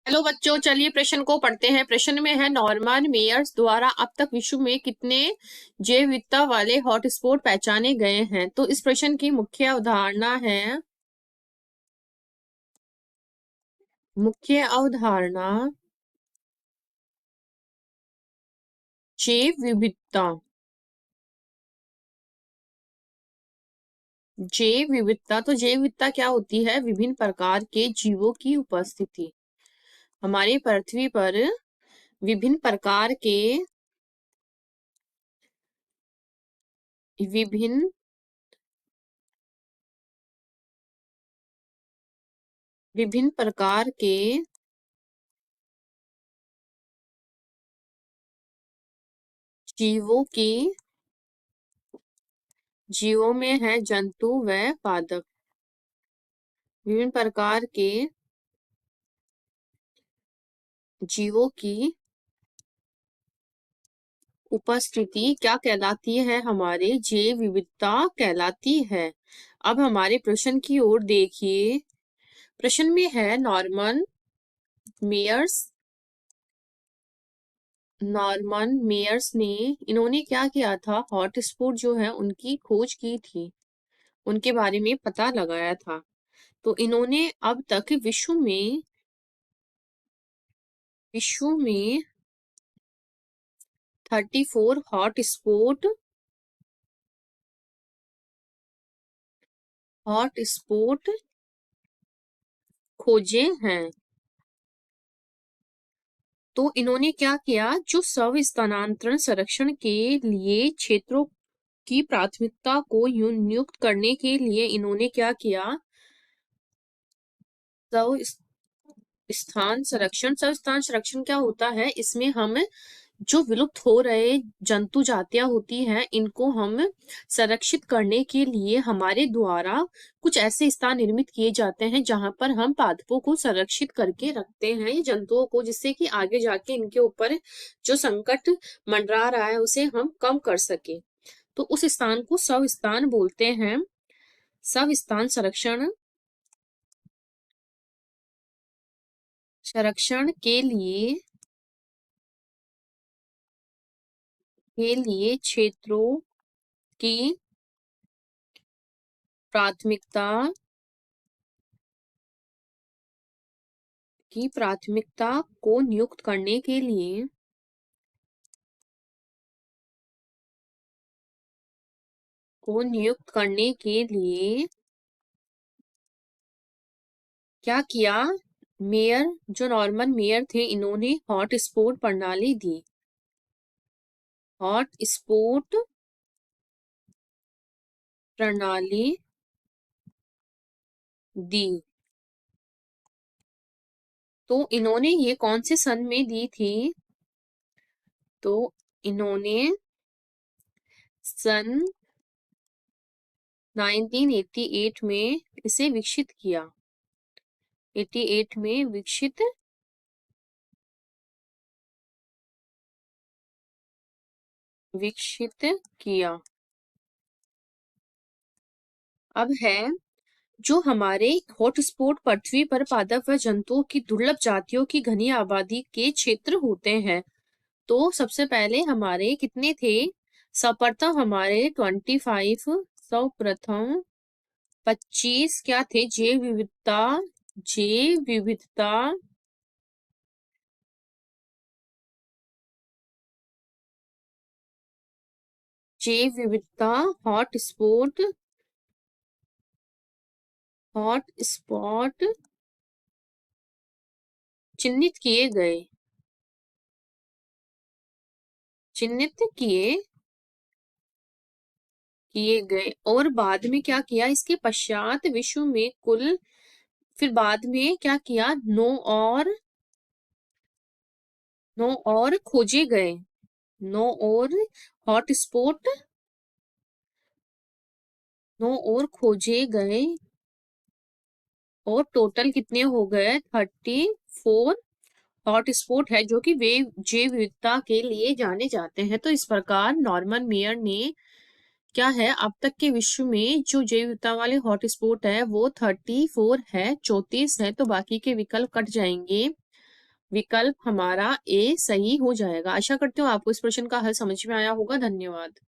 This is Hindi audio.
हेलो बच्चों, चलिए प्रश्न को पढ़ते हैं। प्रश्न में है, नॉर्मन मेयर्स द्वारा अब तक विश्व में कितने जैव विविधता वाले हॉटस्पॉट पहचाने गए हैं। तो इस प्रश्न की मुख्य अवधारणा है, जैव विविधता। जैव विविधता, तो जैव विविधता क्या होती है? विभिन्न प्रकार के जीवों की उपस्थिति। हमारे पृथ्वी पर विभिन्न प्रकार के विभिन्न विभिन्न प्रकार के जीवों में है जंतु व पादप। विभिन्न प्रकार के जीवों की उपस्थिति क्या कहलाती है? हमारे जैव विविधता कहलाती है। अब हमारे प्रश्न की ओर देखिए। प्रश्न में है, नॉर्मन मेयर्स ने इन्होंने क्या किया था? हॉटस्पॉट जो है उनकी खोज की थी, उनके बारे में पता लगाया था। तो इन्होंने अब तक विश्व में 34 हॉटस्पॉट खोजे हैं। तो इन्होंने क्या किया? जो स्व स्थानांतरण संरक्षण के लिए क्षेत्रों की प्राथमिकता को नियुक्त करने के लिए इन्होंने क्या किया? स्व स्थान संरक्षण क्या होता है? इसमें हम जो विलुप्त हो रहे जंतु जातियां होती हैं, इनको हम संरक्षित करने के लिए हमारे द्वारा कुछ ऐसे स्थान निर्मित किए जाते हैं जहां पर हम पादपों को संरक्षित करके रखते हैं, जंतुओं को, जिससे कि आगे जाके इनके ऊपर जो संकट मंडरा रहा है उसे हम कम कर सके। तो उस स्थान को स्व स्थान बोलते हैं। स्व स्थान संरक्षण के लिए क्षेत्रों की प्राथमिकता को नियुक्त करने के लिए क्या किया? जो नॉर्मन मेयर थे, इन्होंने हॉटस्पॉट प्रणाली दी। हॉटस्पॉट प्रणाली दी। तो इन्होंने ये कौन से सन में दी थी? तो इन्होंने सन 1988 में इसे विकसित किया। 88 में विकसित किया। अब है, जो हमारे हॉटस्पॉट पृथ्वी पर पादप व जंतुओं की दुर्लभ जातियों की घनी आबादी के क्षेत्र होते हैं। तो सबसे पहले हमारे कितने थे? सर्वप्रथम हमारे 25, सर्वप्रथम 25 क्या थे? जैव विविधता हॉटस्पॉट चिन्हित किए गए और बाद में क्या किया? इसके पश्चात विश्व में फिर बाद में क्या किया? 9 और खोजे गए। 9 और हॉटस्पॉट 9 और खोजे गए और टोटल कितने हो गए? 34 हॉटस्पॉट है, जो कि वे जैव विविधता के लिए जाने जाते हैं। तो इस प्रकार नॉर्मन मेयर ने क्या है, अब तक के विश्व में जो जैव विविधता वाले हॉटस्पॉट है वो 34 है, 34 है। तो बाकी के विकल्प कट जाएंगे। विकल्प हमारा ए सही हो जाएगा। आशा करती हूँ आपको इस प्रश्न का हल समझ में आया होगा। धन्यवाद।